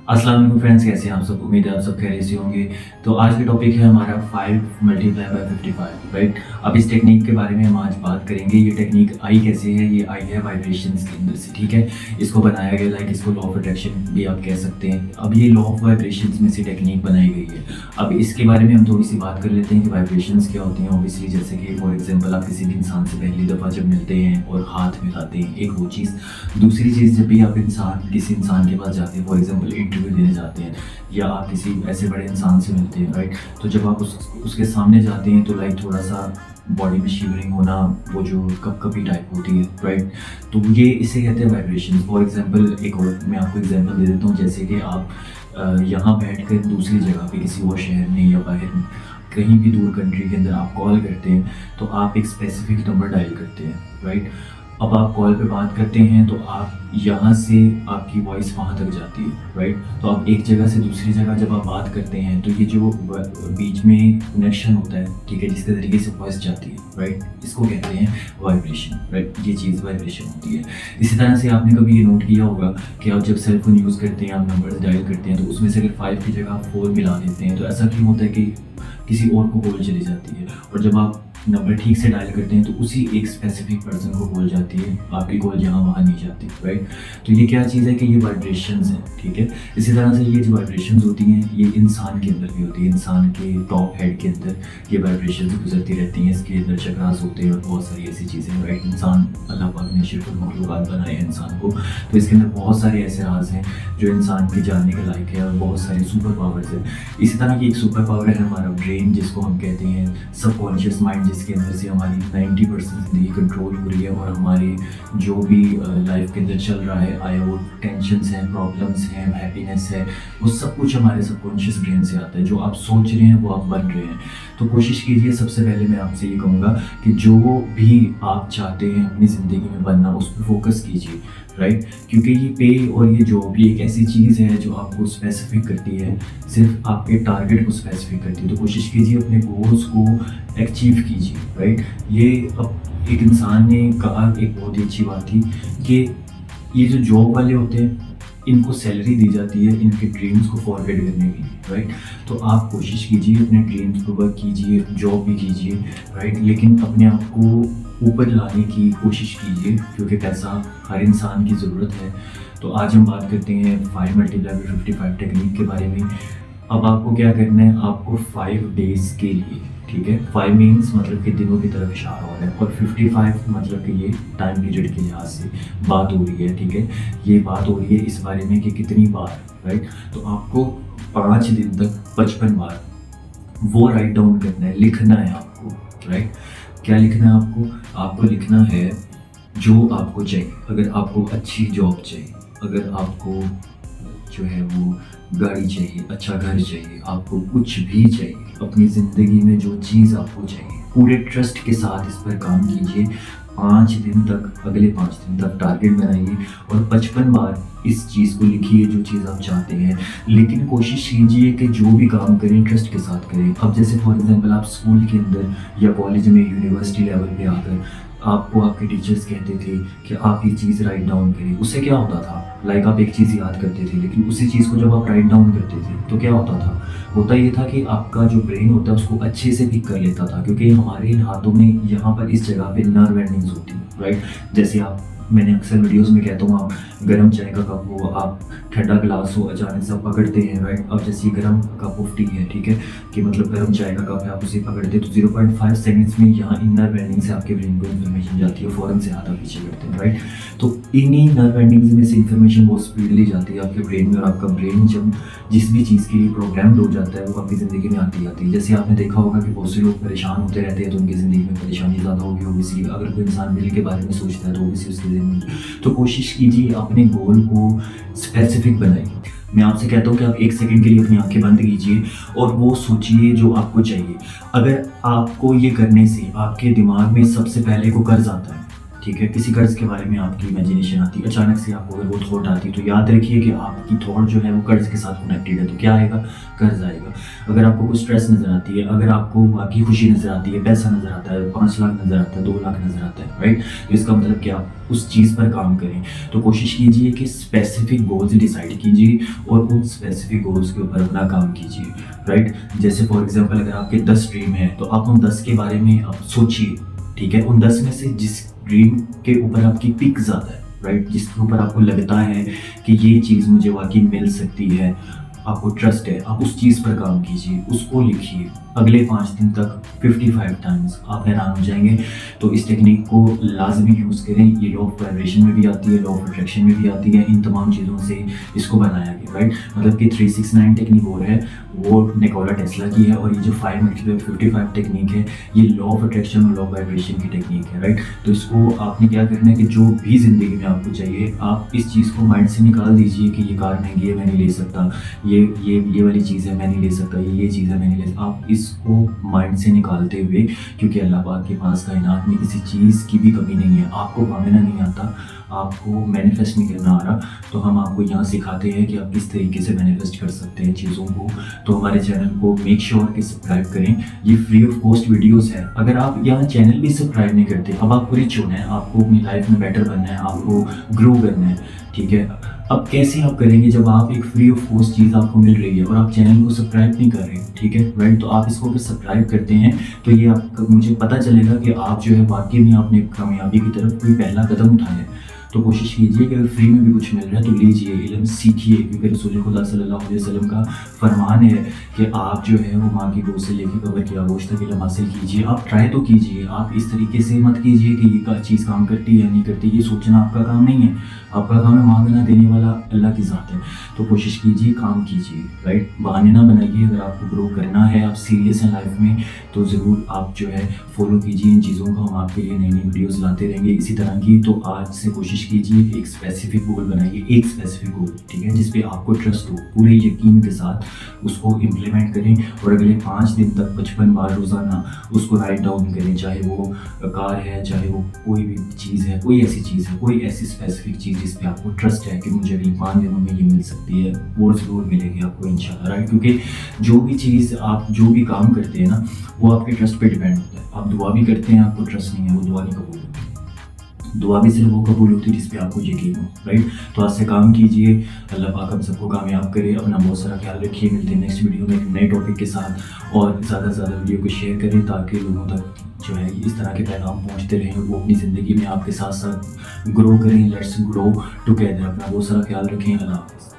अस्सलाम वालेकुम फ्रेंड्स, कैसे हैं आप सब। उम्मीद है आप सब खैरियत से होंगे। तो आज का टॉपिक है हमारा 5 मल्टीप्लाई बाय 55, राइट। अब इस टेक्निक के बारे में हम आज बात करेंगे। ये टेक्निक आई कैसे है, ये आई है वाइब्रेशंस के अंदर से, ठीक है। इसको बनाया गया, लाइक इसको लॉ ऑफ अट्रैक्शन भी आप कह सकते हैं। अब ये लॉ ऑफ वाइब्रेशंस में से टेक्निक बनाई गई है। अब इसके बारे में हम थोड़ी सी बात कर लेते हैं कि वाइब्रेशंस क्या होती हैं। ऑब्वियसली जैसे कि फॉर एग्जांपल आप किसी भी इंसान से पहली दफ़ा जब मिलते हैं और हाथ मिलाते हैं, एक वो चीज़। दूसरी चीज़, जब भी आप किसी इंसान के पास जाते हैं, फॉर एग्जांपल इंटरव्यू देने जाते हैं या आप किसी ऐसे बड़े इंसान से मिलते हैं, राइट। तो जब आप उसके सामने जाते हैं तो लाइक थोड़ा सा बॉडी में शिवरिंग होना, वो जो कपकपी टाइप होती है, राइट। तो ये इसे कहते हैं वाइब्रेशन। फॉर एग्जांपल एक और मैं आपको एग्जांपल दे देता हूँ। जैसे कि आप यहाँ बैठकर दूसरी जगह पे किसी और शहर में या बाहर कहीं भी दूर कंट्री के अंदर आप कॉल करते हैं, तो आप एक स्पेसिफिक नंबर डायल करते हैं, राइट। अब आप कॉल पे बात करते हैं तो आप यहाँ से आपकी वॉइस वहाँ तक जाती है, राइट। तो आप एक जगह से दूसरी जगह जब आप बात करते हैं तो ये जो बीच में कनेक्शन होता है, ठीक है, जिसके तरीके से वॉइस जाती है, राइट, इसको कहते हैं वाइब्रेशन, राइट। ये चीज़ वाइब्रेशन होती है। इसी तरह से आपने कभी ये नोट किया होगा कि आप जब सेल फोन यूज़ करते हैं, आप नंबर्स डायल करते हैं, तो उसमें से अगर 5 की जगह आप 4 मिला देते हैं तो ऐसा क्यों होता है कि किसी और को कॉल चली जाती है। और जब आप नंबर ठीक से डायल करते हैं तो उसी एक स्पेसिफिक पर्सन को कॉल जाती है, आपकी कॉल यहाँ वहाँ नहीं जाती, राइट। तो ये क्या चीज़ है कि ये वाइब्रेशंस हैं, ठीक है। इसी तरह से ये जो वाइब्रेशंस होती हैं ये इंसान के अंदर भी होती है। इंसान के टॉप हेड के अंदर ये वाइब्रेशंस गुजरती रहती हैं। इसके अंदर चक्रास होते हैं और बहुत सारी ऐसी चीज़ें, राइट। इंसान, अल्लाह पाक ने शिरकुल मखलूक़ात बनाए हैं इंसान को, तो इसके अंदर बहुत सारे ऐसे राज हैं जो इंसान के जानने के लायक है और बहुत सारी सुपर पावर्स हैं। इसी तरह की एक सुपर पावर है हमारा ब्रेन, जिसको हम कहते हैं सबकॉन्शियस माइंड, जिसके अंदर से हमारी 90% ज़िंदगी कंट्रोल हो रही है। और हमारी जो भी लाइफ के अंदर चल रहा है, आया वो टेंशन्स हैं, प्रॉब्लम्स हैं, हैप्पीनेस है, वो सब कुछ हमारे सबकॉन्शियस ब्रेन से आता है। जो आप सोच रहे हैं वो आप बन रहे हैं। तो कोशिश कीजिए, सबसे पहले मैं आपसे ये कहूँगा कि जो भी आप चाहते हैं अपनी ज़िंदगी में बनना, उस पर फोकस कीजिए, राइट। क्योंकि ये पे और ये जॉब ये एक ऐसी चीज़ है जो आपको स्पेसिफिक करती है, सिर्फ आपके टारगेट को स्पेसिफिक करती है। तो कोशिश कीजिए अपने गोल्स को अचीव कीजिए, राइट। ये अब एक इंसान ने कहा, एक बहुत ही अच्छी बात थी कि ये जो जॉब वाले होते हैं इनको सैलरी दी जाती है इनके ड्रीम्स को फॉरवर्ड करने की, राइट। तो आप कोशिश कीजिए अपने ड्रीम्स को वर्क कीजिए, जॉब भी कीजिए, राइट, लेकिन अपने आप को ऊपर लाने की कोशिश कीजिए, क्योंकि पैसा हर इंसान की ज़रूरत है। तो आज हम बात करते हैं 5 मल्टीप्लाई बाय 55 टेक्निक के बारे में। अब आपको क्या करना है, आपको 5 डेज़ के लिए, ठीक है, 5 मीन्स मतलब कि दिनों की तरफ इशारा हो रहा है, और 55 मतलब कि ये टाइम पीरियड के लिहाज से बात हो रही है, ठीक है। ये बात हो रही है इस बारे में कि कितनी बार, राइट। तो आपको 5 दिन तक 55 बार वो राइट डाउन करना है, लिखना है आपको, राइट। क्या लिखना है आपको? आपको लिखना है जो आपको चाहिए। अगर आपको अच्छी जॉब चाहिए, अगर आपको जो है वो गाड़ी चाहिए, अच्छा घर चाहिए, आपको कुछ भी चाहिए अपनी ज़िंदगी में, जो चीज़ आपको चाहिए, पूरे ट्रस्ट के साथ इस पर काम कीजिए। 5 दिन तक, अगले 5 दिन तक टारगेट बनाइए और 55 बार इस चीज़ को लिखिए जो चीज़ आप चाहते हैं। लेकिन कोशिश कीजिए कि जो भी काम करें ट्रस्ट के साथ करें। अब जैसे फॉर एग्जांपल आप स्कूल के अंदर या कॉलेज में, यूनिवर्सिटी लेवल पे आकर आपको आपके टीचर्स कहते थे कि आप ये चीज़ राइट डाउन करें, उससे क्या होता था, लाइक आप एक चीज़ याद करते थे, लेकिन उसी चीज़ को जब आप राइट डाउन करते थे तो क्या होता था? होता ये था कि आपका जो ब्रेन होता है उसको अच्छे से पिक कर लेता था, क्योंकि हमारे हाथों में यहाँ पर इस जगह पे नर्व एंडिंग्स होती है, राइट। जैसे आप, मैंने अक्सर वीडियोस में कहता हूँ, आप गर्म चाय का कप हो, आप ठंडा ग्लास हो, अचानक से आप पकड़ते हैं, राइट। अब जैसे गर्म कप ऑफ टी है, ठीक है, कि मतलब गर्म चाय का कप है, आप उसे पकड़ते हैं तो 0.5 सेकंड्स में यहाँ नर्व एंडिंग से आपके ब्रेन को इन्फॉर्मेशन जाती है, फ़ौरन से हाथ आप पीछे करते हैं, राइट। तो इन्हीं नर्व एंडिंग्स में से इन्फॉर्मेशन बहुत स्पीडली जाती है आपके ब्रेन में, और आपका ब्रेन जब जिस भी चीज़ के लिए प्रोग्राम्ड हो जाता है वो आपकी ज़िंदगी में आती है। जैसे आपने देखा होगा कि बहुत से लोग परेशान होते रहते हैं तो उनकी ज़िंदगी में परेशानी ज़्यादा होगी, ओबियसली। अगर कोई इंसान दिल के बारे में सोचता है तो ओबियसली उसकी ज़िंदगी में। तो कोशिश कीजिए अपने गोल को स्पेसिफिक बनाइए। मैं आपसे कहता हूँ कि आप 1 सेकंड के लिए अपनी आंखें बंद कीजिए और वो सोचिए जो आपको चाहिए। अगर आपको ये करने से आपके दिमाग में सबसे पहले को कर्ज आता है, ठीक है, किसी कर्ज के बारे में आपकी इमेजिनेशन आती है, अचानक से आपको अगर वो थॉट आती है, तो याद रखिए कि आपकी थॉट जो है वो कर्ज के साथ कनेक्टेड है, तो क्या आएगा, कर्ज आएगा। अगर आपको कोई स्ट्रेस नज़र आती है, अगर आपको बाकी खुशी नज़र आती है, पैसा नज़र आता है, 5 लाख नज़र आता है, 2 लाख नज़र आता है, राइट, तो इसका मतलब कि आप उस चीज़ पर काम करें। तो कोशिश कीजिए कि स्पेसिफिक गोल्स डिसाइड कीजिए और उन स्पेसिफिक गोल्स के ऊपर अपना काम कीजिए, राइट। जैसे फॉर एग्जांपल अगर आपके 10 ड्रीम है, तो आप उन 10 के बारे में आप सोचिए, ठीक है। उन 10 में से जिस ड्रीम के ऊपर आपकी पिक ज़्यादा है, राइट, जिसके ऊपर आपको लगता है कि ये चीज़ मुझे वाकई मिल सकती है, आपको ट्रस्ट है, आप उस चीज़ पर काम कीजिए, उसको लिखिए। अगले 5 दिन तक 55 टाइम्स, आप हैरान हो जाएंगे। तो इस टेक्निक को लाजमी यूज़ करें। ये लॉ ऑफ वाइब्रेशन में भी आती है, लॉ ऑफ अट्रैक्शन में भी आती है, इन तमाम चीज़ों से इसको बनाया गया, राइट। मतलब कि 369 टेक्निक और है, वो निकोला टेस्ला की है, और ये जो 5×55 टेक्निक है, ये लॉ ऑफ अट्रैक्शन और लॉ ऑफ वाइब्रेशन की टेक्निक है, राइट। तो इसको आपने क्या करना है कि जो भी ज़िंदगी में आपको चाहिए, आप इस चीज़ को माइंड से निकाल दीजिए कि ये कार महंगी है, मैं नहीं ले सकता, ये वाली चीज़ है, मैं नहीं ले सकता, ये चीज़ है, मैं नहीं ले सकता। आप इसको माइंड से निकालते हुए, क्योंकि अल्लाह पाक के पास कायनात में किसी चीज़ की भी कमी नहीं है, आपको मांगना नहीं आता, आपको मैनिफेस्ट नहीं करना आ रहा, तो हम आपको यहाँ सिखाते हैं कि आप किस तरीके से मैनिफेस्ट कर सकते हैं चीज़ों को। तो हमारे चैनल को मेक श्योर कि सब्सक्राइब करें, ये फ्री ऑफ कॉस्ट वीडियोस है। अगर आप यहाँ चैनल भी सब्सक्राइब नहीं करते, अब आपको रिच होना है, आपको अपनी लाइफ में बेटर बनना है, आपको ग्रो करना है, ठीक है। अब कैसे आप करेंगे जब आप एक फ्री ऑफ कॉस्ट चीज़ आपको मिल रही है और आप चैनल को सब्सक्राइब नहीं कर रहे, ठीक है, राइट। तो आप इसको अगर सब्सक्राइब करते हैं तो ये आपको, मुझे पता चलेगा कि आप जो है वाकई में आपने कामयाबी की तरफ कोई पहला कदम उठाया है। तो कोशिश कीजिए कि अगर फ्री में भी कुछ मिल रहा है तो लीजिए, इल्म सीखिए, क्योंकि रसूल खुदा सल्लल्लाहु अलैहि वसल्लम का फरमान है कि आप जो है वो माँ की गोद से लेकर कब्र की आगोश तक इल्म हासिल कीजिए। आप ट्राई तो कीजिए, आप इस तरीके से मत कीजिए कि ये चीज़ काम करती है या नहीं करती, ये सोचना आपका काम नहीं है। आपका काम है मांगना, देने वाला अल्लाह की ज़ात है। तो कोशिश कीजिए, काम कीजिए, राइट, बहाने ना बनाइए। अगर आपको ग्रो करना है, आप सीरियस हैं लाइफ में, तो ज़रूर आप जो है फॉलो कीजिए इन चीज़ों को। हम आपके लिए नई नई वीडियोज़ लाते रहेंगे इसी तरह की। तो आज से कोशिश कीजिए कि एक स्पेसिफिक गोल बनाइए, एक स्पेसिफिक गोल, ठीक है, जिस पे आपको ट्रस्ट हो, पूरे यकीन के साथ उसको इम्प्लीमेंट करें और अगले 5 दिन तक 55 बार रोज़ाना उसको राइट डाउन करें। चाहे वो कार है, चाहे वो कोई भी चीज़ है, कोई ऐसी चीज़ है, कोई ऐसी स्पेसिफिक चीज़ जिस पे आपको ट्रस्ट है कि मुझे अगले 5 दिनों में ये मिल सकती है, वो ज़रूर मिलेगी आपको इंशाल्लाह, राइट। क्योंकि जो भी चीज़ आप जो भी काम करते हैं ना, वो आपके ट्रस्ट पे डिपेंड होता है। आप दुआ भी करते हैं, आपको ट्रस्ट नहीं है, वो दुआ नहीं कबूल होती। दुआ भी सिर्फ वो कबूल होती है जिस पे आपको यकीन हो, राइट। तो आज से काम कीजिए, अल्लाह पाक हम सबको कामयाब करे। अपना बहुत सारा ख्याल रखिए। मिलते हैं नेक्स्ट वीडियो में एक नए टॉपिक के साथ, और ज़्यादा से ज़्यादा वीडियो को शेयर करें ताकि लोगों तक जो है इस तरह के पैगाम पहुंचते रहें, वो अपनी ज़िंदगी में आपके साथ साथ ग्रो करें। Let's grow together. अपना बहुत सारा ख्याल रखें। अल्लाह हाफ़िज़।